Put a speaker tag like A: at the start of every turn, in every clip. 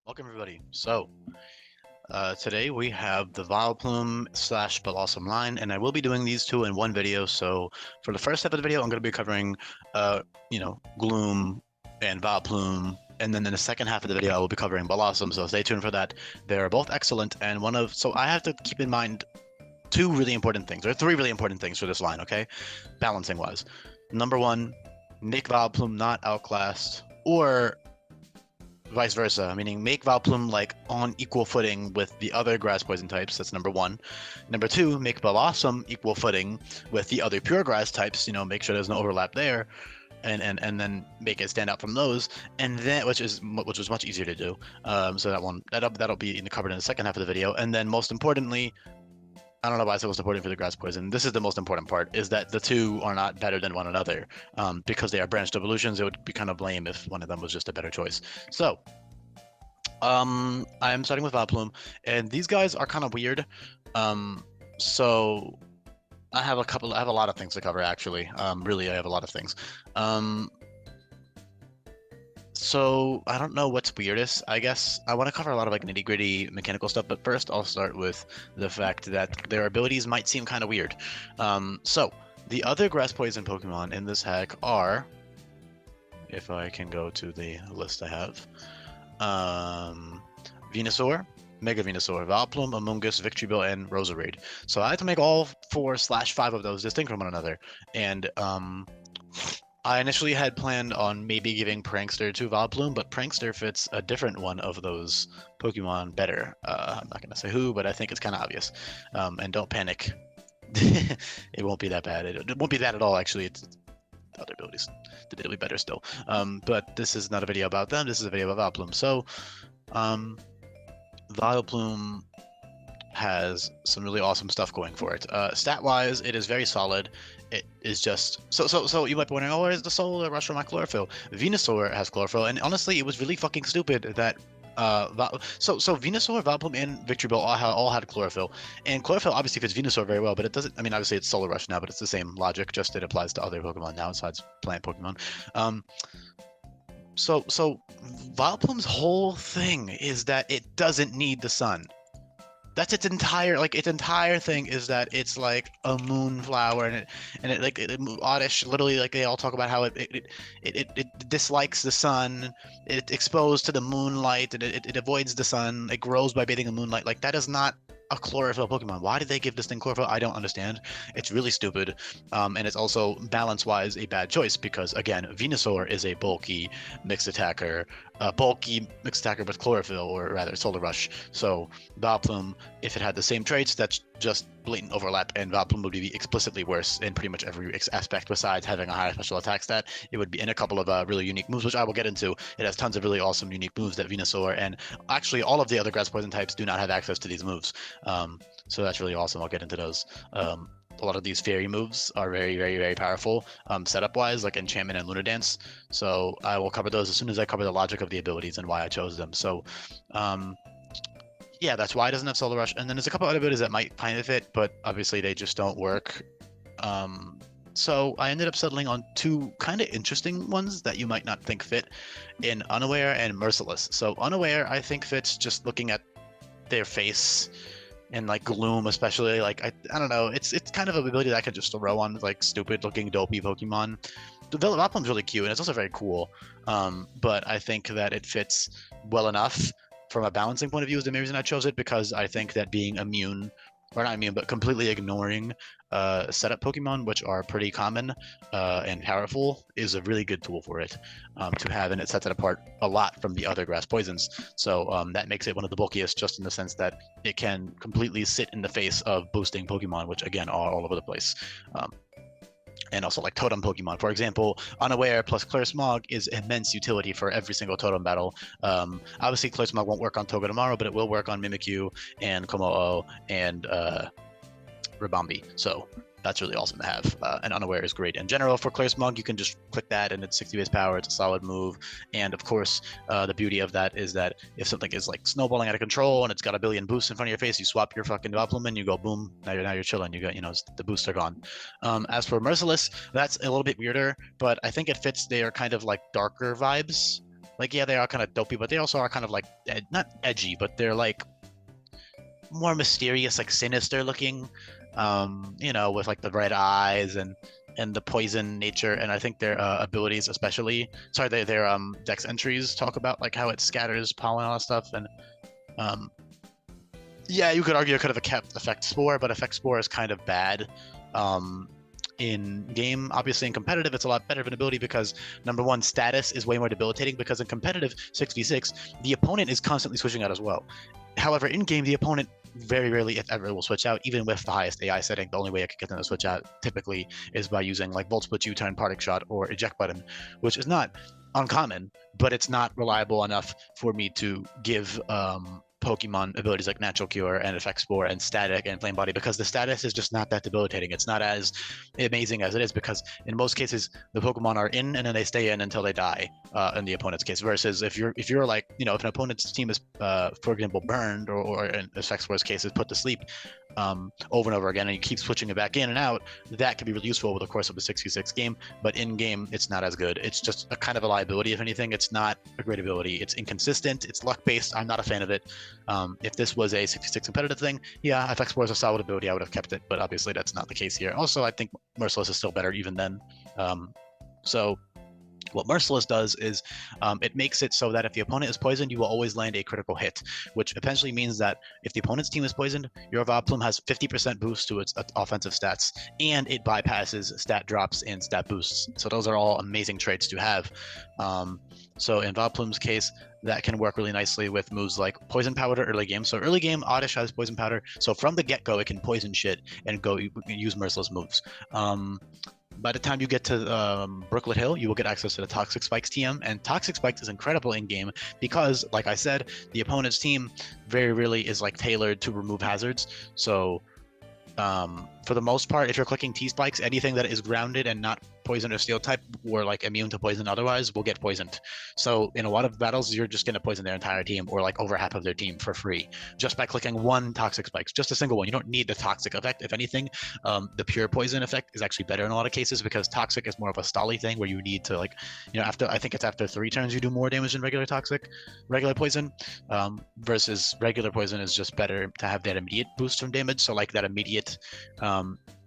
A: Welcome everybody. Today we have the Vileplume slash Bellossom line, and I will be doing these two in one video. So for the first half of the video, I'm going to be covering, Gloom and Vileplume, and then in the second half of the video, I will be covering Bellossom. So stay tuned for that. They're both excellent, and so I have to keep in mind two really important things, or three really important things for this line. Okay, balancing wise, number one, make Vileplume not outclassed or vice versa, meaning make Vileplume like on equal footing with the other grass poison types. That's number one. Number two, make Bellossom equal footing with the other pure grass types. Make sure there's no overlap there, and then make it stand out from those. And then which was much easier to do. So that'll be covered in the second half of the video. And then most importantly, I don't know why I said was important for the grass poison. This is the most important part, is that the two are not better than one another. Because they are branched evolutions, it would be kind of lame if one of them was just a better choice. So, I'm starting with Vileplume, and these guys are kind of weird. So I have a lot of things to cover, actually. Really, I have a lot of things. So I don't know what's weirdest. I guess I want to cover a lot of like nitty-gritty mechanical stuff, but first I'll start with the fact that their abilities might seem kind of weird. So the other grass poison Pokemon in this hack are, if I can go to the list I have, Venusaur, Mega Venusaur, Vileplume, Amoonguss, Victreebel, and Roserade. So I had to make all 4/5 of those distinct from one another, and I initially had planned on maybe giving Prankster to Vileplume, but Prankster fits a different one of those Pokemon better. I'm not going to say who, but I think it's kind of obvious. And don't panic. It won't be that bad. It won't be that at all, actually. It's other abilities. It'll be better still. But this is not a video about them. This is a video about Vileplume. So, Vileplume has some really awesome stuff going for it. Stat-wise, it is very solid. It is just so you might be wondering, oh, where's the Solar Rush from my Chlorophyll? Venusaur has Chlorophyll, and honestly, it was really fucking stupid that Venusaur, Vileplume, and Victreebel all had Chlorophyll, and Chlorophyll obviously fits Venusaur very well, but it doesn't. I mean, obviously it's Solar Rush now, but it's the same logic, just it applies to other Pokemon now besides plant Pokemon. So Vileplume's whole thing is that it doesn't need the sun. That's its entire thing, is that it's like a moonflower, and Oddish, literally, like, they all talk about how it dislikes the sun, it's exposed to the moonlight, and it avoids the sun, it grows by bathing in moonlight. Like, that is not a chlorophyll Pokemon. Why did they give this thing chlorophyll? I don't understand. It's really stupid. And it's also balance-wise a bad choice, because again, Venusaur is a bulky mixed attacker with chlorophyll, or rather Solar Rush. So Vileplume, if it had the same traits, that's just blatant overlap, and Vileplume would be explicitly worse in pretty much every aspect besides having a higher special attack stat. It would be in a couple of really unique moves, which I will get into. It has tons of really awesome unique moves that Venusaur and actually all of the other grass poison types do not have access to these moves. So that's really awesome. I'll get into those. A lot of these fairy moves are very, very, very powerful, setup-wise, like Enchantment and Lunar Dance. So I will cover those as soon as I cover the logic of the abilities and why I chose them. So, yeah, that's why it doesn't have Solar Rush. And then there's a couple other abilities that might kind of fit, but obviously they just don't work. So I ended up settling on two kind of interesting ones that you might not think fit, in Unaware and Merciless. So Unaware, I think, fits just looking at their face, and like Gloom especially. Like, I don't know, it's kind of an ability that I could just throw on like stupid looking dopey Pokemon. The Vileplume's really cute, and it's also very cool, but I think that it fits well enough from a balancing point of view is the main reason I chose it, because I think that being immune, or not immune, but completely ignoring setup Pokemon, which are pretty common and powerful, is a really good tool for it to have, and it sets it apart a lot from the other grass poisons. So that makes it one of the bulkiest, just in the sense that it can completely sit in the face of boosting Pokemon, which again are all over the place. And also like totem Pokemon. For example, Unaware plus Clear Smog is immense utility for every single totem battle. Obviously, Clear Smog won't work on Togedemaru, but it will work on Mimikyu and Komo-o and Ribombee. So that's really awesome to have. And Unaware is great in general. For Clear Smog, you can just click that and it's 60 base power. It's a solid move. And of course, the beauty of that is that if something is like snowballing out of control and it's got a billion boosts in front of your face, you swap your fucking Vileplume and you go boom. Now you're chilling. You got, the boosts are gone. As for Merciless, that's a little bit weirder, but I think it fits their kind of like darker vibes. Like, yeah, they are kind of dopey, but they also are kind of like not edgy, but they're like more mysterious, like sinister looking, you know, with like the red eyes and the poison nature. And I think their abilities, especially, sorry, their dex entries talk about like how it scatters pollen and all that stuff. And um, yeah, you could argue it could have kept Effect Spore, but Effect Spore is kind of bad. In game, obviously in competitive, it's a lot better of an ability because number one, status is way more debilitating because in competitive 6v6, the opponent is constantly switching out as well. However, in game, the opponent very rarely, if ever, will switch out, even with the highest AI setting. The only way I could get them to switch out typically is by using like Volt Split U-turn, Particle Shot, or Eject Button, which is not uncommon, but it's not reliable enough for me to give Pokemon abilities like Natural Cure and Effect Spore and Static and Flame Body because the status is just not that debilitating. It's not as amazing as it is because in most cases the Pokemon are in and then they stay in until they die in the opponent's case. Versus if you're like, you know, if an opponent's team is for example burned or in Effect Spore's case is put to sleep over and over again and you keep switching it back in and out, that can be really useful over the course of a 6v6 game. But in game, it's not as good. It's just a kind of a liability, if anything. It's not a great ability. It's inconsistent. It's luck based. I'm not a fan of it. If this was a 66 competitive thing, yeah, FX Spore is a solid ability. I would have kept it, but obviously that's not the case here. Also, I think Merciless is still better even then. So what Merciless does is it makes it so that if the opponent is poisoned, you will always land a critical hit, which essentially means that if the opponent's team is poisoned, your Vileplume has 50% boost to its offensive stats, and it bypasses stat drops and stat boosts. So those are all amazing traits to have. So in Vileplume's case, that can work really nicely with moves like Poison Powder early game. So early game, Oddish has Poison Powder. So from the get-go, it can poison shit and go use Merciless moves. By the time you get to Brooklet Hill, you will get access to the Toxic Spikes TM, and Toxic Spikes is incredible in game because, like I said, the opponent's team very rarely is like tailored to remove hazards. So for the most part, if you're clicking T-Spikes, anything that is grounded and not poison or steel type or like immune to poison otherwise will get poisoned. So in a lot of battles, you're just going to poison their entire team or like over half of their team for free just by clicking one Toxic Spikes, just a single one. You don't need the toxic effect. If anything, the pure poison effect is actually better in a lot of cases because toxic is more of a stally thing where you need to like, you know, I think it's after 3 turns you do more damage than regular poison, versus regular poison is just better to have that immediate boost from damage. So like that immediate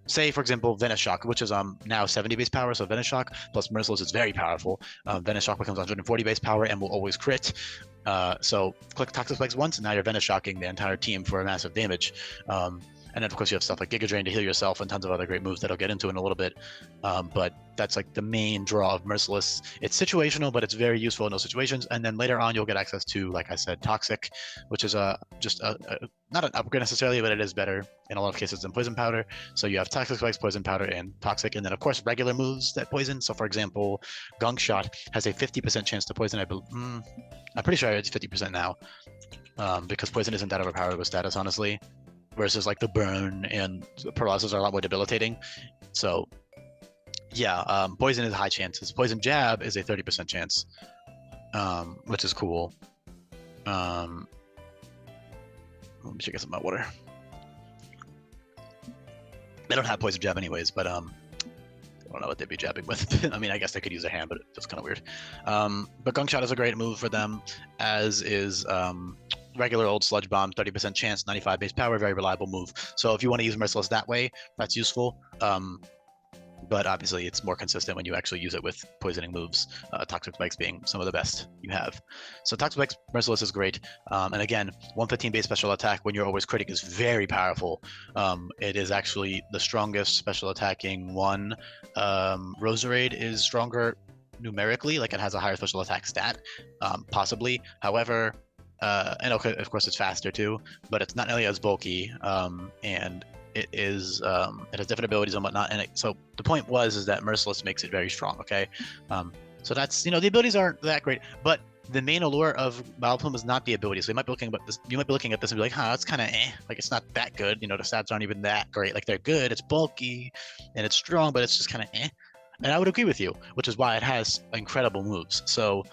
A: say for example Venice Shock, which is now 70 base power, so Venice Shock plus Merciless is very powerful. Venice Shock becomes 140 base power and will always crit. So click Toxic Spikes once and now you're Venice Shocking the entire team for a massive damage. And then of course you have stuff like Giga Drain to heal yourself and tons of other great moves that I'll get into in a little bit. But that's like the main draw of Merciless. It's situational, but it's very useful in those situations. And then later on you'll get access to, like I said, Toxic, which is just not an upgrade necessarily, but it is better in a lot of cases than Poison Powder. So you have Toxic Spikes, Poison Powder, and Toxic. And then of course regular moves that poison. So for example, Gunk Shot has a 50% chance to poison. I'm pretty sure it's 50% now because poison isn't that overpowered with status, honestly. Versus like the burn and paralysis are a lot more debilitating. So yeah, poison is high chances. Poison jab is a 30% chance, which is cool. Let me check some of my water. They don't have poison jab anyways, but I don't know what they'd be jabbing with. I mean, I guess they could use a hand, but it's kind of weird. But Gunk Shot is a great move for them, as is regular old Sludge Bomb, 30% chance, 95 base power, very reliable move. So if you want to use Merciless that way, that's useful. But obviously it's more consistent when you actually use it with poisoning moves, Toxic Spikes being some of the best you have. So Toxic Spikes, Merciless is great. And again, 115 base special attack when you're always critting is very powerful. It is actually the strongest special attacking one. Roserade is stronger numerically, like it has a higher special attack stat, possibly. However, and okay, of course it's faster too, but it's not nearly as bulky, and it has different abilities and whatnot. And so the point is that Merciless makes it very strong. Okay, so that's, you know, the abilities aren't that great, but the main allure of Vileplume is not the ability. So you might be looking at this, and be like, huh, that's kind of like it's not that good. You know, the stats aren't even that great. Like they're good, it's bulky and it's strong, but it's just kind of And I would agree with you, which is why it has incredible moves. So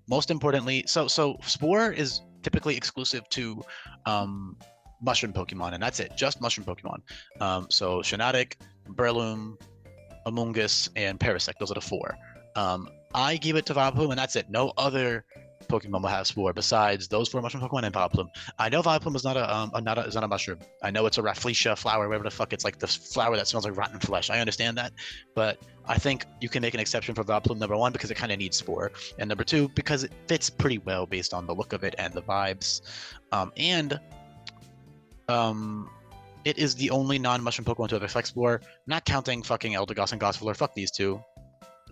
A: most importantly, so Spore is typically exclusive to mushroom Pokemon, and that's it, just mushroom Pokemon. So Shiinotic, Breloom, Amoonguss, and Parasect, those are the 4. I give it to Vileplume, and that's it. No other Pokemon will have Spore besides those 4 mushroom Pokemon and Vileplume. I know Vileplume is not a mushroom. I know it's a Rafflesia flower, whatever the fuck. It's like the flower that smells like rotten flesh. I understand that, but I think you can make an exception for Vileplume, number 1, because it kind of needs Spore, and number 2, because it fits pretty well based on the look of it and the vibes, and it is the only non-mushroom Pokemon to have Effect Spore, not counting fucking Eldegoss and Gossifleur. Fuck these two.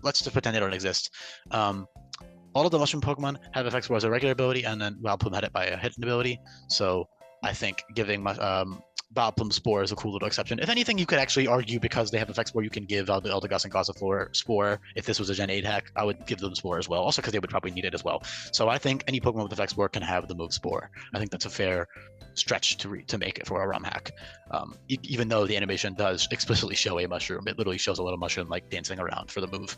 A: Let's just pretend they don't exist. All of the mushroom Pokemon have Effect Spore as a regular ability, and then Vileplume had it by a hidden ability. So I think giving Vileplume Spore is a cool little exception. If anything, you could actually argue because they have Effect Spore, you can give Eldegoss and Gossifleur Spore. If this was a Gen 8 hack, I would give them Spore as well. Also because they would probably need it as well. So I think any Pokemon with Effect Spore can have the move Spore. I think that's a fair stretch to make it for a ROM hack. Even though the animation does explicitly show a mushroom, it literally shows a little mushroom like dancing around for the move.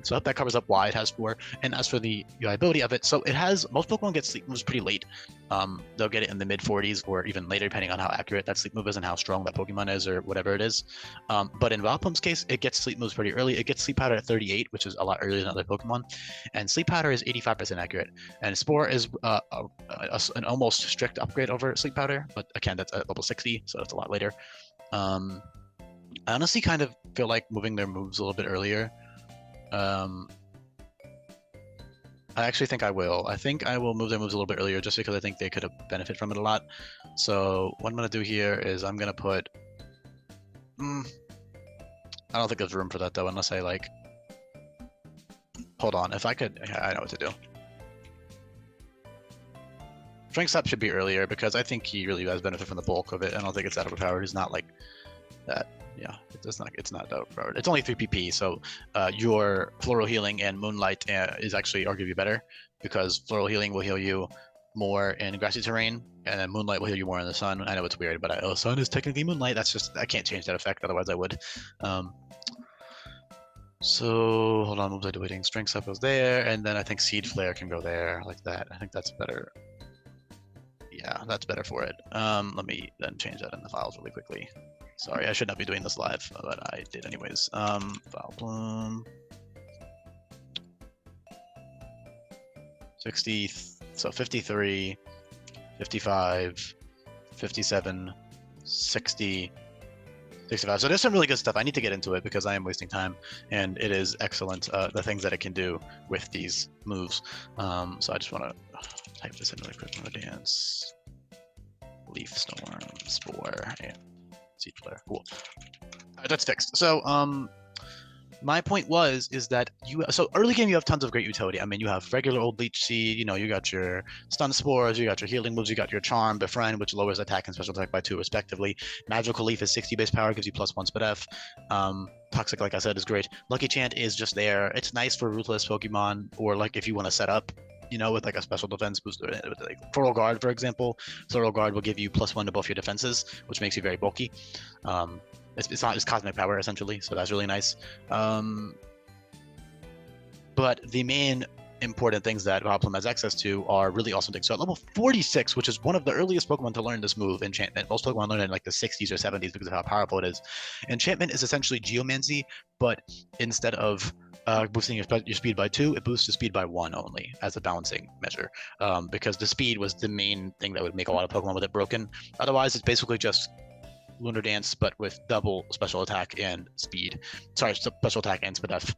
A: So that covers up why it has Spore. And as for the viability of it, so it has, most Pokemon get Sleep Moves pretty late. They'll get it in the mid 40s or even later, depending on how accurate that Sleep Move is and how strong that Pokemon is or whatever it is. But in Vileplume's case, it gets Sleep Moves pretty early. It gets Sleep Powder at 38, which is a lot earlier than other Pokemon. And Sleep Powder is 85% accurate. And Spore is an almost strict upgrade over Sleep Powder, but again, that's at level 60, so that's a lot later. I honestly kind of feel like moving their moves a little bit earlier. I actually think I will. I think I will move their moves a little bit earlier just because I think they could have benefited from it a lot. So what I'm going to do here is I'm going to put... I don't think there's room for that though, unless I like... Hold on, if I could... I know what to do. Strength Up should be earlier because I think he really does benefit from the bulk of it. I don't think it's that overpowered. It's not like that. Yeah, it's not that overpowered. It's only 3 PP, so your Floral Healing and Moonlight is actually arguably better because Floral Healing will heal you more in grassy terrain, and then Moonlight will heal you more in the sun. I know it's weird, but sun is technically Moonlight. That's just, I can't change that effect, otherwise I would. So hold on, moves I do waiting. Strength Up goes there, and then I think Seed Flare can go there like that. I think that's better. Yeah, that's better for it. Let me then change that in the files really quickly. Sorry, I should not be doing this live, but I did anyways. Vileplume. 60, so 53, 55, 57, 60, 65. So there's some really good stuff. I need to get into it because I am wasting time, and it is excellent, the things that it can do with these moves. So I just want to type this in really quick. Dance, Leaf Storm, Spore, and Seed Flare. Cool. That's fixed. So my point is that so early game you have tons of great utility. I mean, you have regular old Leech Seed, you got your Stun Spores, you got your healing moves, you got your Charm, Befriend, which lowers attack and special attack by 2 respectively. Magical Leaf is 60 base power, gives you +1 Spit F. Toxic, like I said, is great. Lucky Chant is just there. It's nice for ruthless Pokemon, or like if you want to set up, with like a special defense booster, with like Floral Guard, for example. Floral Guard will give you +1 to both your defenses, which makes you very bulky. It's not just cosmic power essentially, so that's really nice. But the main important things that Vileplume has access to are really awesome things. So at level 46, which is one of the earliest Pokemon to learn this move, Enchantment. Most Pokemon learn it in like the 60s or 70s because of how powerful it is. Enchantment is essentially Geomancy, but instead of boosting your speed by 2, it boosts your speed by 1 only as a balancing measure, because the speed was the main thing that would make a lot of Pokemon with it broken. Otherwise, it's basically just Lunar Dance, but with double special attack and speed. Sorry, special attack and speed F.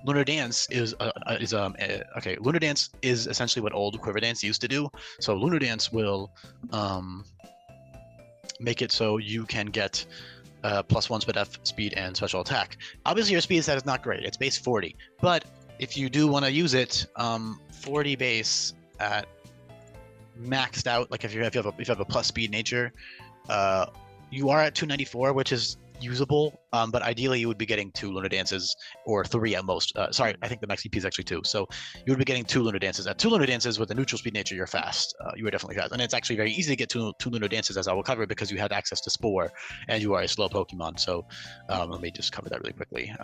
A: Lunar Dance is okay. Lunar Dance is essentially what old Quiver Dance used to do. So Lunar Dance will make it so you can get +1 speed F, speed, and special attack. Obviously, your speed stat is not great. It's base 40, but if you do want to use it, 40 base at maxed out. Like if you have a plus speed nature, you are at 294, which is usable, but ideally you would be getting 2 Lunar Dances, or 3 at most. Sorry, I think the max CP is actually 2, so you would be getting 2 Lunar Dances. At 2 Lunar Dances with a neutral speed nature, you're fast. You are definitely fast, and it's actually very easy to get 2 Lunar Dances, as I will cover, because you have access to Spore, and you are a slow Pokemon. So let me just cover that really quickly.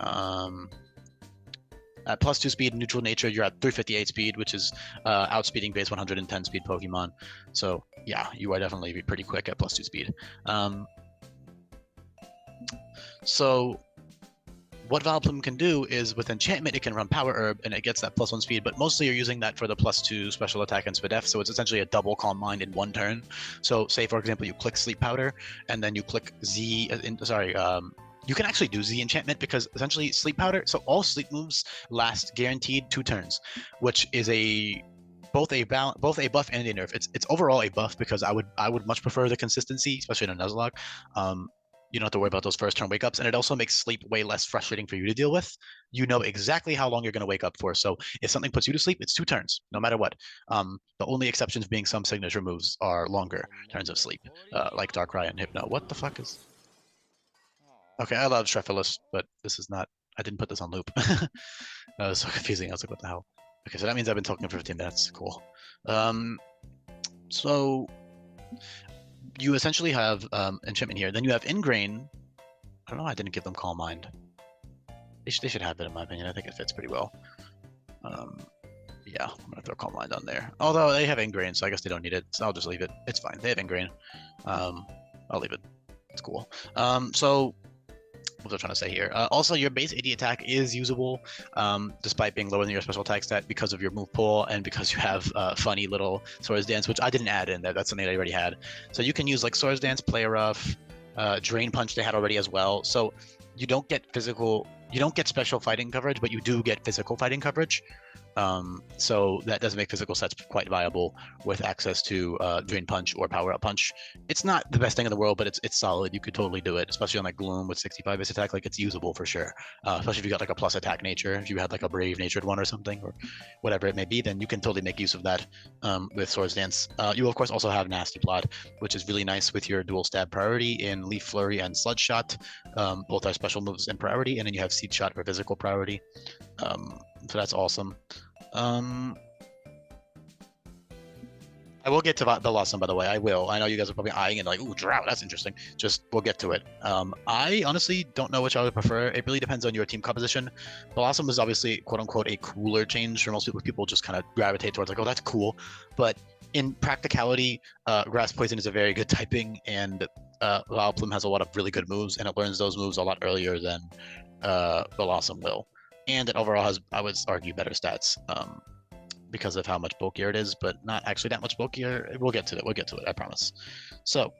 A: At +2 speed, neutral nature, you're at 358 speed, which is outspeeding base 110 speed Pokemon. So yeah, you are definitely pretty quick at +2 speed. So what Vileplume can do is with enchantment, it can run Power Herb and it gets that +1 speed, but mostly you're using that for the +2 special attack and SPDF, so it's essentially a double Calm Mind in one turn. So say, for example, you click Sleep Powder and then you click Z, you can actually do Z enchantment because essentially Sleep Powder, so all sleep moves last guaranteed 2 turns, which is both a buff and a nerf. It's overall a buff because I would much prefer the consistency, especially in a Nuzlocke. You don't have to worry about those first turn wake ups, and it also makes sleep way less frustrating for you to deal with. You know exactly how long you're going to wake up for. So if something puts you to sleep, it's 2 turns, no matter what. The only exceptions being some signature moves are longer turns of sleep, like Darkrai and Hypno. What the fuck is? Okay, I love Strephilis, but this is not. I didn't put this on loop. That was so confusing. I was like, what the hell? Okay, so that means I've been talking for 15 minutes. Cool. So you essentially have enchantment here. Then you have Ingrain. I don't know why I didn't give them Calm Mind. They should have it, in my opinion. I think it fits pretty well. Yeah, I'm gonna throw Calm Mind on there. Although they have Ingrain, so I guess they don't need it. So I'll just leave it. It's fine. They have Ingrain. I'll leave it. It's cool. So what was I trying to say here? Also, your base AD attack is usable, despite being lower than your special attack stat because of your move pool and because you have funny little Swords Dance, which I didn't add in there. That's something I already had. So you can use like Swords Dance, Play Rough, Drain Punch they had already as well. So you don't get special fighting coverage, but you do get physical fighting coverage. So that does make physical sets quite viable with access to Drain Punch or Power Up Punch. It's not the best thing in the world, but it's solid. You could totally do it, especially on like Gloom with 65 base attack. Like it's usable for sure. Especially if you got like a plus attack nature, if you had like a brave natured one or something, or whatever it may be, then you can totally make use of that with Swords Dance. You of course also have Nasty Plot, which is really nice with your dual stab priority in Leaf Flurry and Sludge Shot. Both are special moves in priority, and then you have Seed Shot for physical priority. So that's awesome. I will get to Bellossom, by the way. I will. I know you guys are probably eyeing it like, ooh, Drought, that's interesting. We'll get to it. I honestly don't know which I would prefer. It really depends on your team composition. Bellossom is obviously, quote unquote, a cooler change for most people. People just kind of gravitate towards like, oh, that's cool. But in practicality, Grass Poison is a very good typing, and Vileplume has a lot of really good moves, and it learns those moves a lot earlier than Bellossom will. And it overall has, I would argue, better stats because of how much bulkier it is, but not actually that much bulkier. We'll get to it. We'll get to it. I promise. So,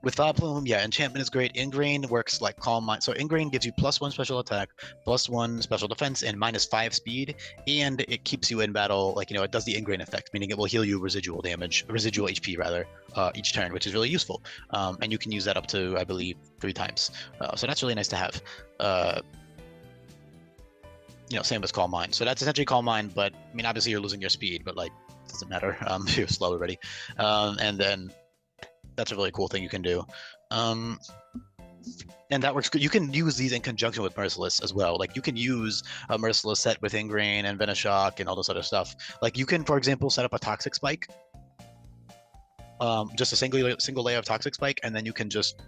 A: with Vileplume, yeah, enchantment is great. Ingrain works like Calm Mind. So Ingrain gives you +1 special attack, +1 special defense, and -5 speed, and it keeps you in battle. Like, you know, it does the Ingrain effect, meaning it will heal you residual HP rather, each turn, which is really useful. And you can use that up to, I believe, 3 times. So that's really nice to have. You know, same as Calm Mind. So that's essentially Calm Mind, but I mean, obviously you're losing your speed, but like, it doesn't matter. You're slow already. And then that's a really cool thing you can do. And that works good. You can use these in conjunction with Merciless as well. Like you can use a Merciless set with Ingrain and Venoshock and all this other stuff. Like you can, for example, set up a Toxic Spike. Just a single layer of Toxic Spike, and then you can just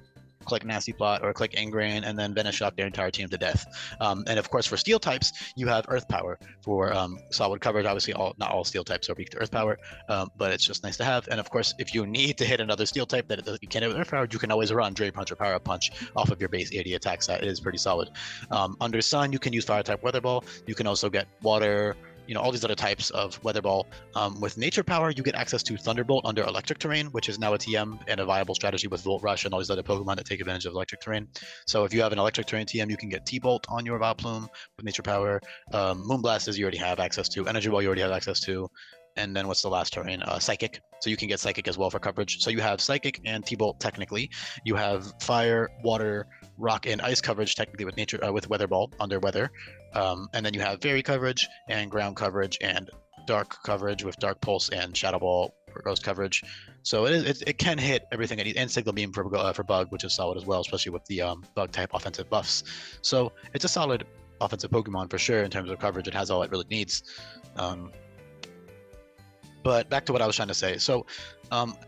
A: click Nasty Plot or click Ingrain and then Venoshock their entire team to death. And of course, for steel types, you have Earth Power for solid coverage. Obviously, not all steel types are weak to Earth Power, but it's just nice to have. And of course, if you need to hit another steel type that you can't hit with Earth Power, you can always run Drain Punch or Power Up Punch off of your base AD attack set. It is pretty solid. Under Sun, you can use Fire type Weather Ball. You can also get Water, you know, all these other types of Weather Ball. With Nature Power, you get access to Thunderbolt under Electric Terrain, which is now a TM and a viable strategy with Volt Rush and all these other Pokemon that take advantage of Electric Terrain. So if you have an Electric Terrain TM, you can get T-Bolt on your Vileplume with Nature Power. Moonblast is you already have access to. Energy Ball you already have access to. And then what's the last terrain? Psychic. So you can get Psychic as well for coverage. So you have Psychic and T-Bolt technically. You have Fire, Water, Rock, and Ice coverage technically with Nature with Weather Ball under Weather. And then you have Fairy coverage and Ground coverage and Dark coverage with Dark Pulse and Shadow Ball for Ghost coverage. So it can hit everything it needs, and Signal Beam for Bug, which is solid as well, especially with the Bug type offensive buffs. So it's a solid offensive Pokemon for sure in terms of coverage. It has all it really needs. But back to what I was trying to say. So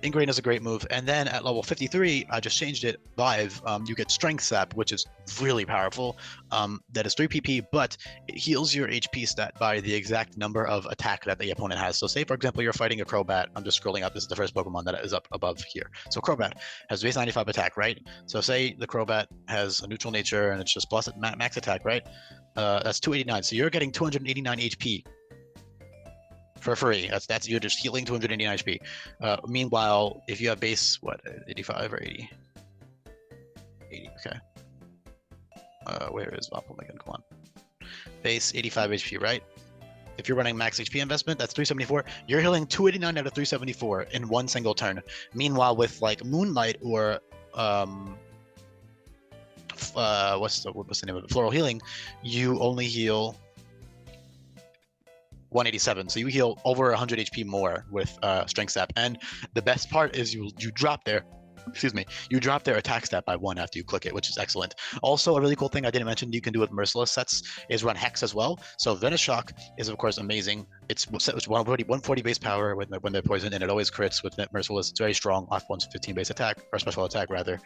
A: Ingrain is a great move. And then at level 53, I just changed it live. You get Strength Sap, which is really powerful. That is 3 PP, but it heals your HP stat by the exact number of attack that the opponent has. So say, for example, you're fighting a Crobat. I'm just scrolling up. This is the first Pokemon that is up above here. So Crobat has base 95 attack, right? So say the Crobat has a neutral nature and it's just plus max attack, right? That's 289. So you're getting 289 HP for free. That's you're just healing 289 HP. Meanwhile, if you have base, what, 85 or 80? 80, okay. Where is Vileplume again? Come on. Base 85 HP, right? If you're running max HP investment, that's 374. You're healing 289 out of 374 in one single turn. Meanwhile, with like Moonlight or what's the name of it? Floral Healing, you only heal 187, so you heal over 100 HP more with Strength Sap. And the best part is you drop their you drop their attack stat by 1 after you click it, which is excellent. Also, a really cool thing I didn't mention you can do with Merciless sets is run Hex as well. So Venoshock is of course amazing. It's 140 base power when they're poisoned, and it always crits with Merciless. It's very strong off 115 base attack, or special attack rather.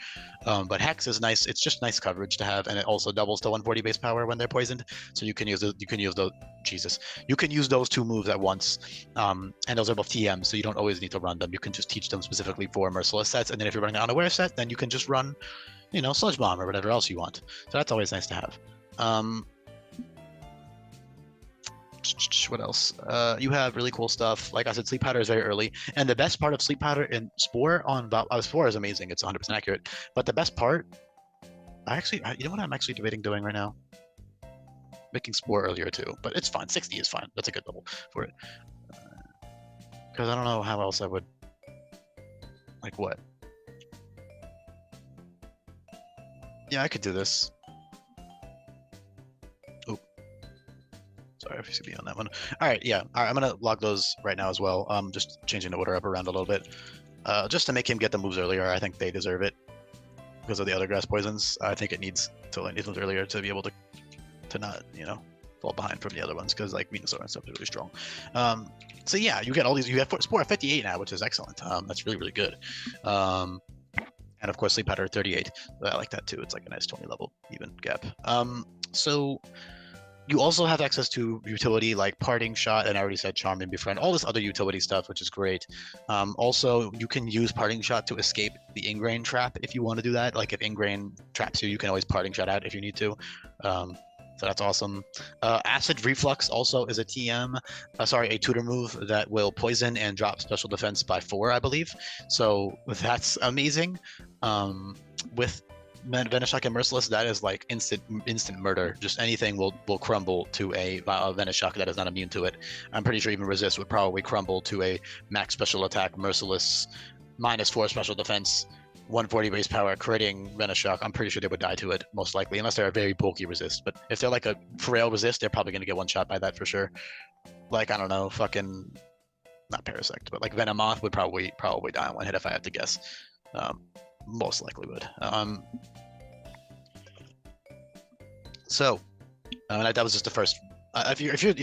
A: But Hex is nice. It's just nice coverage to have, and it also doubles to 140 base power when they're poisoned. So you can use those. You can use those two moves at once, and those are both TM, so you don't always need to run them. You can just teach them specifically for Merciless sets, and then if you're running an Unaware set, then you can just run, Sludge Bomb or whatever else you want. So that's always nice to have. What else? You have really cool stuff. Like I said, Sleep Powder is very early, and the best part of Sleep Powder and Spore on Spore is amazing. It's 100% accurate, but the best part, you know what I'm actually debating doing right now? Making Spore earlier too, but it's fine. 60 is fine. That's a good level for it. Because I don't know how else I would, like what? Yeah, I could do this. Oh, sorry if you see me on that one. All right, yeah. All right, I'm gonna log those right now as well. Just changing the order up around a little bit, just to make him get the moves earlier. I think they deserve it because of the other grass poisons. I think it needs to land these moves earlier to be able to not, fall behind from the other ones, because like Venusaur and stuff is really strong. So yeah, you get all these. You have Spore at 58 now, which is excellent. That's really, really good. And of course, Sleep Powder 38. I like that too. It's like a nice 20 level even gap. So you also have access to utility like Parting Shot, and I already said Charm and Befriend, all this other utility stuff, which is great. Also, you can use Parting Shot to escape the Ingrain trap if you want to do that. Like if Ingrain traps you, you can always Parting Shot out if you need to. So that's awesome. Acid Reflux also is a TM, a tutor move that will poison and drop special defense by 4, I believe. So that's amazing. With Venoshock and Merciless, that is like instant murder. Just anything will crumble to a Venoshock that is not immune to it. I'm pretty sure even Resist would probably crumble to a max special attack Merciless, -4 special defense, 140 base power, critting Venoshock. I'm pretty sure they would die to it, most likely, unless they're a very bulky Resist. But if they're like a frail Resist, they're probably going to get one shot by that for sure. Like, I don't know, fucking, not Parasect, but like Venomoth would probably die in one hit if I had to guess. Most likely would. So, that was just the first. If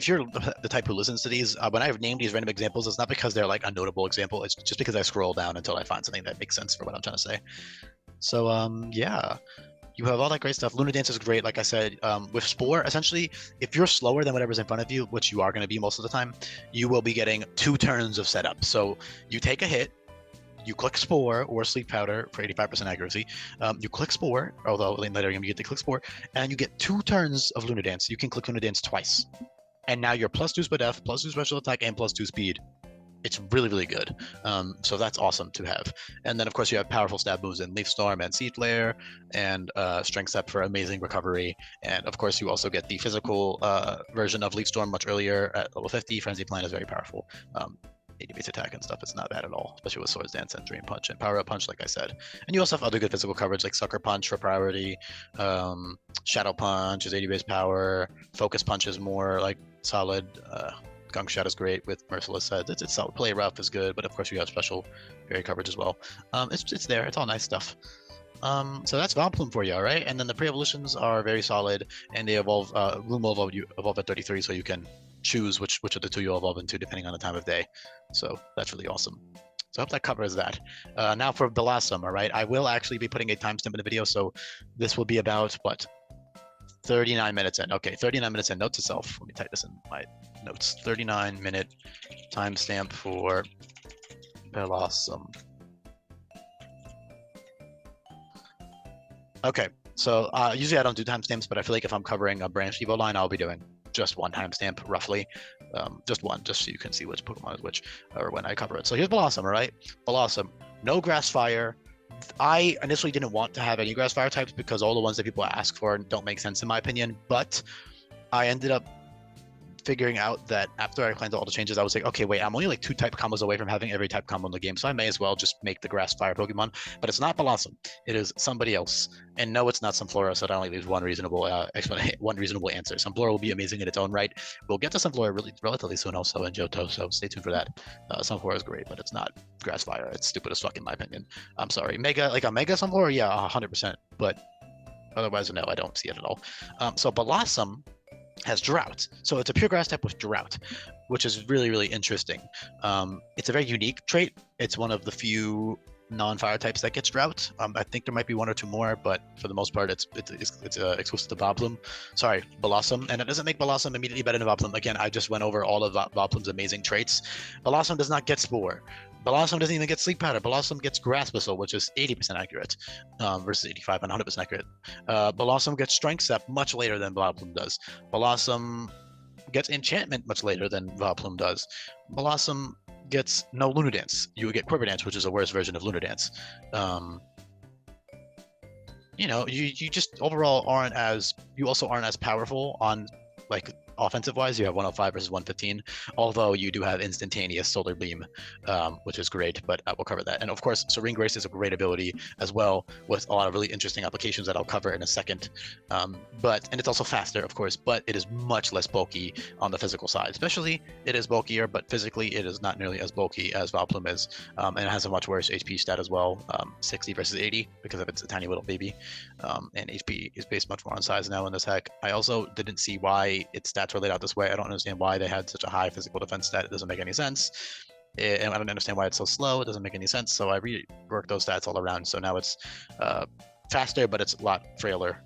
A: you're the type who listens to these, when I've named these random examples, it's not because they're like a notable example. It's just because I scroll down until I find something that makes sense for what I'm trying to say. So yeah, you have all that great stuff. Lunar Dance is great, like I said. With Spore, essentially, if you're slower than whatever's in front of you, which you are going to be most of the time, you will be getting 2 turns of setup. So you take a hit, you click Spore or Sleep Powder for 85% accuracy. You click Spore, although later you get to click Spore, and you get 2 turns of Lunar Dance. You can click Lunar Dance twice. And now you're +2 SPDF, +2 special attack, and +2 speed. It's really, really good. So that's awesome to have. And then, of course, you have powerful stab moves in Leaf Storm and Seed Flare, and Strength Step for amazing recovery. And, of course, you also get the physical version of Leaf Storm much earlier at level 50. Frenzy Plant is very powerful. 80 base attack and stuff, it's not bad at all, especially with Swords Dance and Dream Punch and Power Up Punch, like I said. And you also have other good physical coverage like Sucker Punch for priority, Shadow Punch is 80 base power, Focus Punch is more like solid, Gunk Shot is great with Merciless sets. It's solid. Play Rough is good, but of course you have special area coverage as well. It's there, it's all nice stuff. So that's Vileplume for you, all right? And then the pre-evolutions are very solid, and they evolve. Gloom will evolve at 33, so you can choose which of the two you'll evolve into depending on the time of day. So that's really awesome. So I hope that covers that. Now for Bellossom, all right? I will actually be putting a timestamp in the video, so this will be about, what, 39 minutes in. Okay, 39 minutes in. Note to self. Let me type this in my notes. 39-minute timestamp for Bellossom. Okay, so usually I don't do timestamps, but I feel like if I'm covering a branch Evo line, I'll be doing just one timestamp, roughly. Just one, just so you can see which Pokemon is which, or when I cover it. So here's Bellossom, all right? Bellossom, no Grass Fire. I initially didn't want to have any Grass Fire types because all the ones that people ask for don't make sense in my opinion, but I ended up figuring out that after I planned all the changes, I was like, okay, wait, I'm only like 2 type combos away from having every type combo in the game, so I may as well just make the Grass Fire Pokemon. But it's not Bellossom, it is somebody else. And no, it's not Sunflora, so that only leaves one reasonable one reasonable answer. Sunflora will be amazing in its own right. We'll get to Sunflora relatively soon also in Johto, so stay tuned for that. Sunflora is great, but it's not Grass Fire. It's stupid as fuck in my opinion. I'm sorry. Like a Mega Sunflora, yeah, 100%, but otherwise, no, I don't see it at all. So Bellossom has Drought. So it's a pure grass type with Drought, which is really, really interesting. It's a very unique trait. It's one of the few non-fire types that gets Drought. I think there might be 1 or 2 more, but for the most part, it's exclusive to Vileplume. Sorry, Bellossom. And it doesn't make Bellossom immediately better than Vileplume. Again, I just went over all of Vileplume's amazing traits. Bellossom does not get Spore. Bellossom doesn't even get Sleep Powder. Bellossom gets Grass Whistle, which is 80% accurate versus 85 and 100% accurate. Bellossom gets Strength Step much later than Vileplume does. Bellossom gets Enchantment much later than Vileplume does. Bellossom gets no Lunar Dance. You get Quiver Dance, which is a worse version of Lunar Dance. You know, you just overall aren't as powerful on like offensive wise. You have 105 versus 115, although you do have instantaneous Solar Beam, which is great, but we'll cover that. And of course, Serene Grace is a great ability as well, with a lot of really interesting applications that I'll cover in a second. And it's also faster, of course, but it is much less bulky on the physical side. Especially, it is bulkier, but physically, it is not nearly as bulky as Vileplume is. And it has a much worse HP stat as well, 60 versus 80, because of its a tiny little baby. And HP is based much more on size now in this hack. I also didn't see why its stats were laid out this way. I don't understand why they had such a high physical defense stat. It doesn't make any sense. And I don't understand why it's so slow. It doesn't make any sense. So I reworked those stats all around. So now it's faster, but it's a lot frailer.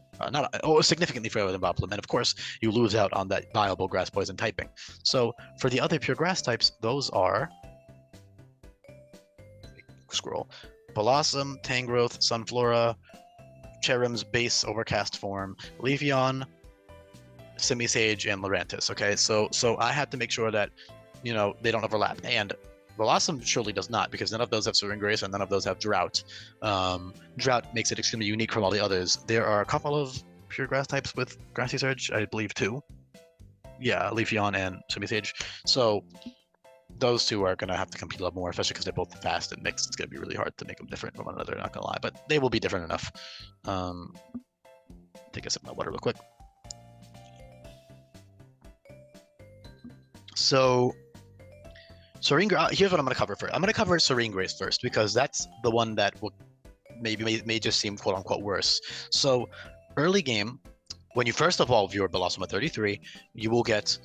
A: Significantly frailer than Vileplume. And of course, you lose out on that viable Grass Poison typing. So for the other pure grass types, those are Bellossom, Tangrowth, Sunflora, Cherrim's base overcast form, Leafeon, Simisage, and Lurantis. Okay, so I had to make sure that, you know, they don't overlap. And Bellossom surely does not, because none of those have Serene Grace and none of those have Drought. Drought makes it extremely unique from all the others. There are a couple of pure grass types with Grassy Surge, I believe 2. Yeah, Leafeon and Simisage. So those 2 are going to have to compete a lot more, especially because they're both fast and mixed. It's going to be really hard to make them different from one another, not going to lie. But they will be different enough. Take a sip of my water real quick. So, here's what I'm going to cover first. I'm going to cover Serene Grace first, because that's the one that will may just seem quote unquote worse. So, early game, when you first evolve your Bellossom at 33, you will get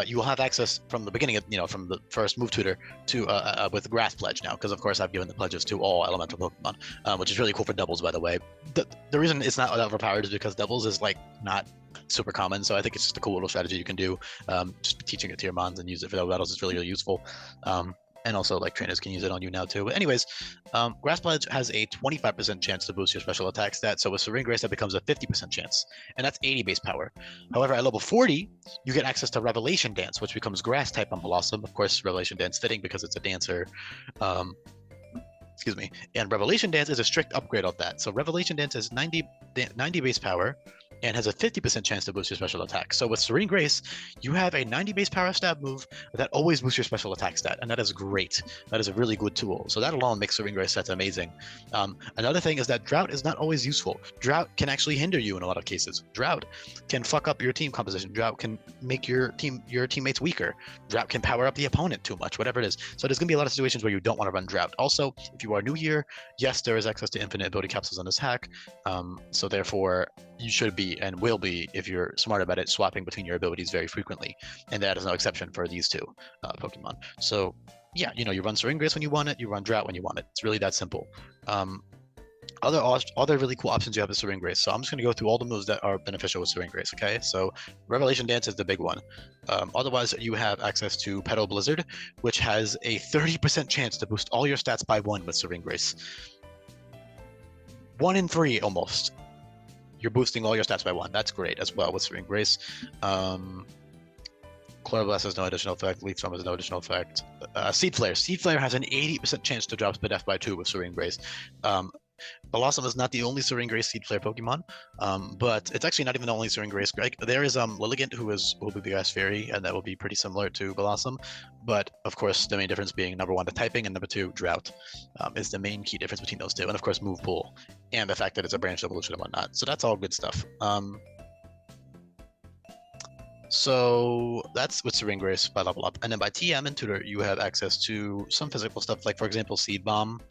A: you will have access from the beginning of, from the first move tutor to with Grass Pledge now, because of course I've given the pledges to all elemental Pokemon, which is really cool for doubles, by the way. The reason it's not overpowered is because doubles is like not super common, so I think it's just a cool little strategy you can do. Just teaching it to your mons and use it for double battles is really, really useful. And also, like, trainers can use it on you now too. But anyways, Grass Pledge has a 25% chance to boost your special attack stat. So with Serene Grace, that becomes a 50% chance, and that's 80 base power. However, at level 40, you get access to Revelation Dance, which becomes Grass type on Bellossom. Of course, Revelation Dance fitting because it's a dancer. Excuse me. And Revelation Dance is a strict upgrade of that. So Revelation Dance is 90 base power and has a 50% chance to boost your special attack. So with Serene Grace, you have a 90 base power stab move that always boosts your special attack stat, and that is great. That is a really good tool. So that alone makes Serene Grace stats amazing. Another thing is that Drought is not always useful. Drought can actually hinder you in a lot of cases. Drought can fuck up your team composition. Drought can make your teammates weaker. Drought can power up the opponent too much, whatever it is. So there's going to be a lot of situations where you don't want to run Drought. Also, if you are new here, yes, there is access to infinite ability capsules on this hack. So therefore, you should be and will be, if you're smart about it, swapping between your abilities very frequently, and that is no exception for these two Pokemon. So yeah, you run Serene Grace when you want it, you run Drought when you want it. It's really that simple. Other really cool options you have with Serene Grace. So I'm just going to go through all the moves that are beneficial with Serene Grace, okay? So Revelation Dance is the big one. Otherwise, you have access to Petal Blizzard, which has a 30% chance to boost all your stats by 1 with Serene Grace. 1 in 3, almost. You're boosting all your stats by 1. That's great as well with Serene Grace. Chloroblast has no additional effect. Leaf Storm has no additional effect. Seed Flare. Seed Flare has an 80% chance to drop Spadef by 2 with Serene Grace. Bellossom is not the only Serene Grace Seed Flare Pokemon, but it's actually not even the only Serene Grace. There is Lilligant, who will be the Grass Fairy, and that will be pretty similar to Bellossom. But of course, the main difference being number 1, the typing, and number 2, Drought, is the main key difference between those two. And of course, Move Pool, and the fact that it's a branched evolution and whatnot. So that's all good stuff. So that's with Serene Grace by level up. And then by TM and Tutor, you have access to some physical stuff, like for example, Seed Bomb.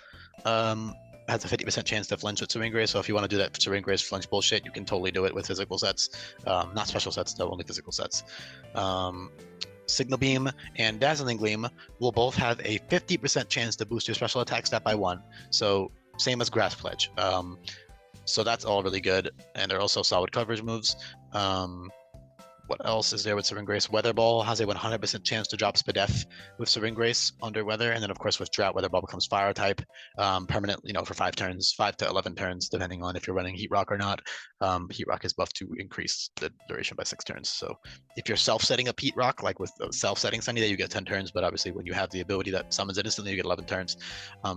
A: Has a 50% chance to flinch with Serene Grace, so if you want to do that Serene Grace flinch bullshit, you can totally do it with physical sets. Not special sets, though, only physical sets. Signal Beam and Dazzling Gleam will both have a 50% chance to boost your special attack stat by 1, so same as Grass Pledge. So that's all really good, and they're also solid coverage moves. What else is there with Serene Grace? Weather Ball has a 100% chance to drop Spadef with Serene Grace under Weather, and then of course with Drought, Weather Ball becomes Fire type, permanent, for 5 turns, 5 to 11 turns, depending on if you're running Heat Rock or not. Heat Rock is buffed to increase the duration by 6 turns. So if you're self-setting up Heat Rock, like with the self-setting Sunny Day, you get 10 turns, but obviously when you have the ability that summons it instantly, you get 11 turns,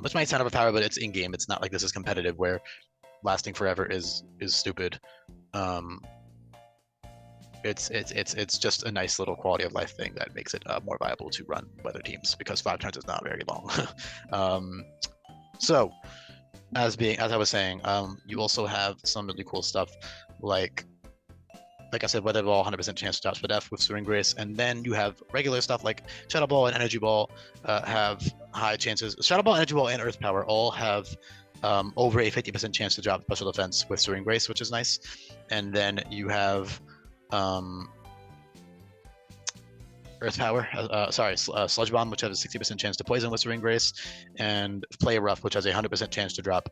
A: which might sound overpowered, but it's in-game. It's not like this is competitive where lasting forever is stupid. It's just a nice little quality of life thing that makes it more viable to run weather teams, because 5 turns is not very long. So as I was saying, you also have some really cool stuff like I said, Weather Ball, 100% chance to drop Spadef with Serene Grace, and then you have regular stuff like Shadow Ball and Energy Ball have high chances. Shadow Ball, Energy Ball, and Earth Power all have over a 50% chance to drop special defense with Serene Grace, which is nice. And then you have Earth Power, Sludge Bomb, which has a 60% chance to poison with Serene Grace, and Play Rough, which has a 100% chance to drop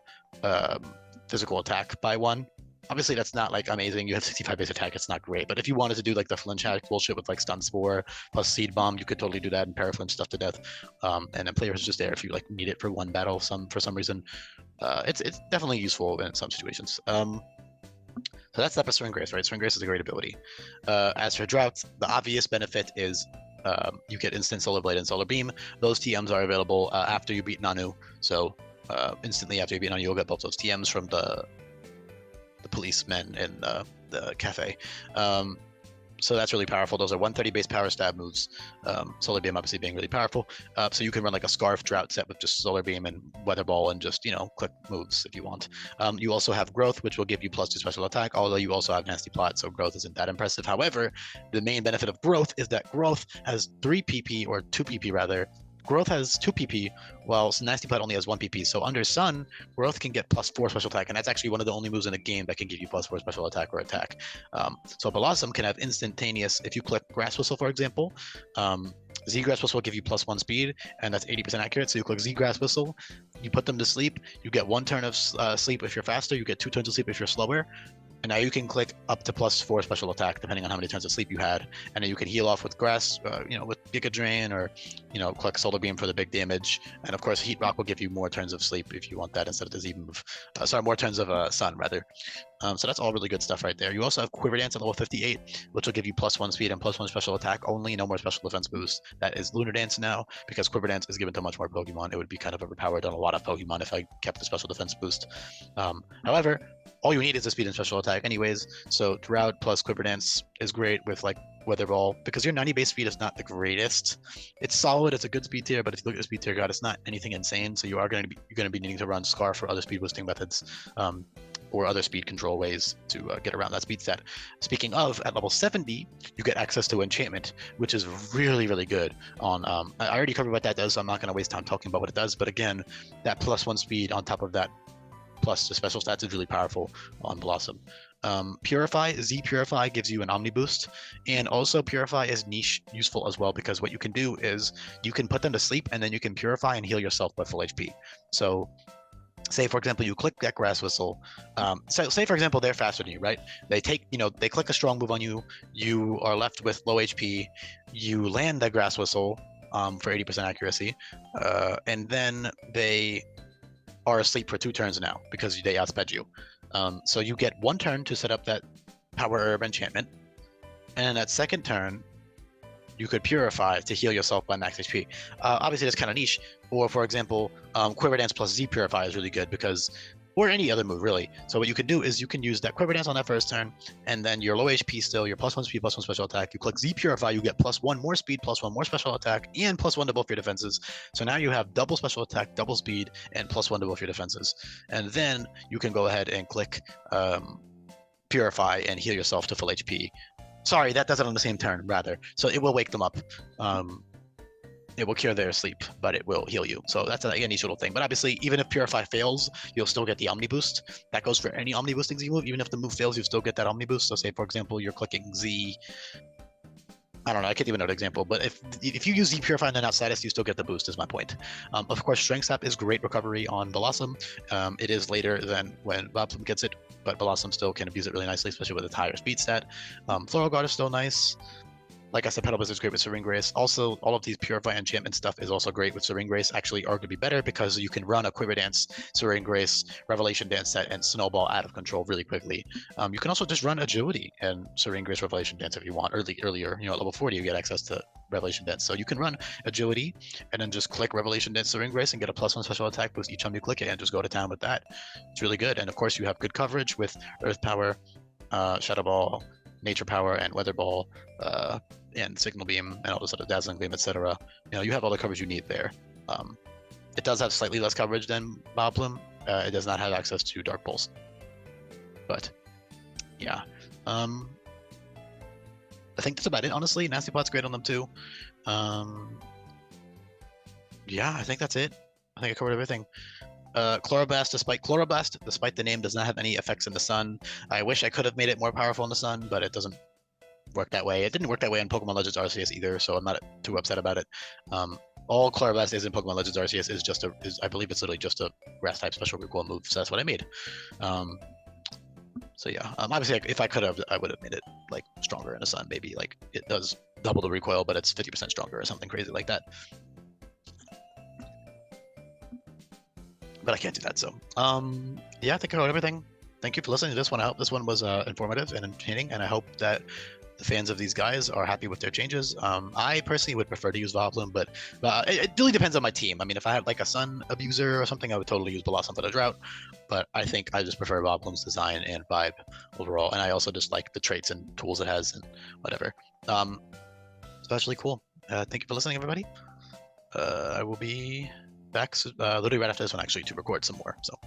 A: physical attack by 1. Obviously, that's not like amazing. You have 65 base attack; it's not great. But if you wanted to do like the flinch hack bullshit with like Stun Spore plus Seed Bomb, you could totally do that and paraflinch stuff to death. And then Play Rough is just there if you like need it for one battle. For some reason, it's definitely useful in some situations. So that's that for Serene Grace, right? Serene Grace is a great ability. As for Drought, the obvious benefit is you get instant Solar Blade and Solar Beam. Those TMs are available after you beat Nanu. So instantly after you beat Nanu, you'll get both those TMs from the policemen in the cafe. So that's really powerful. Those are 130 base power stab moves. Solar Beam obviously being really powerful. So you can run like a Scarf Drought set with just Solar Beam and Weather Ball and just, click moves if you want. You also have Growth, which will give you +2 special attack, although you also have Nasty Plot, so Growth isn't that impressive. However, the main benefit of Growth is that Growth has 3 PP, or 2 PP rather. Growth has 2 PP, while Nasty Plot only has 1 PP. So under Sun, Growth can get +4 special attack, and that's actually one of the only moves in the game that can give you +4 special attack or attack. So Bellossom can have instantaneous, if you click Grass Whistle, for example, Z Grass Whistle will give you +1 speed, and that's 80% accurate. So you click Z Grass Whistle, you put them to sleep, you get 1 turn of sleep if you're faster, you get 2 turns of sleep if you're slower. And now you can click up to +4 special attack, depending on how many turns of sleep you had. And then you can heal off with Grass, with Giga Drain, or, click Solar Beam for the big damage. And of course, Heat Rock will give you more turns of sleep if you want that instead of the Z move. More turns of Sun, rather. So that's all really good stuff right there. You also have Quiver Dance at level 58, which will give you +1 speed and +1 special attack only, no more special defense boost. That is Lunar Dance now, because Quiver Dance is given to much more Pokemon. It would be kind of overpowered on a lot of Pokemon if I kept the special defense boost. However, all you need is a speed and special attack anyways, so Drought plus Quiver Dance is great with like Weather Ball, because your 90 base speed is not the greatest. It's solid, it's a good speed tier, but if you look at the speed tier guide, it's not anything insane, so you're going to be needing to run Scarf or other speed boosting methods, or other speed control ways to get around that speed stat. Speaking of, at level 70, you get access to Enchantment, which is really, really good on, I already covered what that does, so I'm not going to waste time talking about what it does, but again, that +1 speed on top of that plus the special stats is really powerful on Bellossom. Purify, Z Purify gives you an Omni boost, and also Purify is niche useful as well because what you can do is you can put them to sleep and then you can purify and heal yourself with full HP. So say for example you click that grass whistle, so say for example they're faster than you, right? They take, they click a strong move on you, you are left with low HP, you land that grass whistle for 80% accuracy, and then they are asleep for 2 turns now because they outsped you. So you get 1 turn to set up that power herb enchantment, and that second turn you could purify to heal yourself by max HP. Obviously that's kind of niche. Or for example, Quiver Dance plus Z Purify is really good because, or any other move really. So what you can do is you can use that Quiver Dance on that first turn, and then your low HP still, your +1 speed, +1 special attack. You click Z Purify, you get +1 more speed, +1 more special attack, and +1 to both your defenses. So now you have double special attack, double speed, and +1 to both your defenses. And then you can go ahead and click Purify and heal yourself to full HP. Sorry, that does it on the same turn, rather. So it will wake them up. It will cure their sleep, but it will heal you. So that's a nice little thing. But obviously, even if Purify fails, you'll still get the Omni boost. That goes for any Omni boosting Z move. Even if the move fails, you still get that Omni boost. So say, for example, you're clicking Z. I don't know, I can't even know the example, but if you use Z Purify and then out status, you still get the boost, is my point. Of course, Strength Sap is great recovery on Bellossom. It is later than when Vileplume gets it, but Bellossom still can abuse it really nicely, especially with its higher speed stat. Floral Guard is still nice. Like I said, Petal Blizzard is great with Serene Grace. Also, all of these Purify enchantment stuff is also great with Serene Grace. Actually, arguably better because you can run a Quiver Dance, Serene Grace, Revelation Dance set, and Snowball out of control really quickly. You can also just run Agility and Serene Grace, Revelation Dance if you want. Earlier, at level 40, you get access to Revelation Dance. So you can run Agility and then just click Revelation Dance, Serene Grace, and get a +1 special attack boost each time you click it, and just go to town with that. It's really good. And of course, you have good coverage with Earth Power, Shadow Ball, Nature Power, and Weather Ball, and Signal Beam, and all this other Dazzling Gleam, etc. You have all the coverage you need there. It does have slightly less coverage than Vileplume. It does not have access to Dark Pulse. But yeah, I think that's about it. Honestly, Nasty Pot's great on them too. Yeah, I think that's it. I think I covered everything. Chloroblast, despite the name, does not have any effects in the sun. I wish I could have made it more powerful in the sun, but it doesn't work that way. It didn't work that way in Pokemon Legends Arceus either, so I'm not too upset about it. All Chloroblast is in Pokemon Legends Arceus is I believe it's literally just a grass type special recoil move, so that's what I made. So yeah, obviously if I could have, I would have made it like stronger in the sun. Maybe like it does double the recoil, but it's 50% stronger or something crazy like that. But I can't do that. So yeah, I think I covered everything. Thank you for listening to this one. I hope this one was informative and entertaining, and I hope that the fans of these guys are happy with their changes. I personally would prefer to use Vileplume, but it really depends on my team. I mean, if I had like a Sun abuser or something, I would totally use Bellossom for the drought. But I think I just prefer Vileplume's design and vibe overall, and I also just like the traits and tools it has and whatever. So that's really cool. Thank you for listening, everybody. I will be back literally right after this one actually to record some more. So.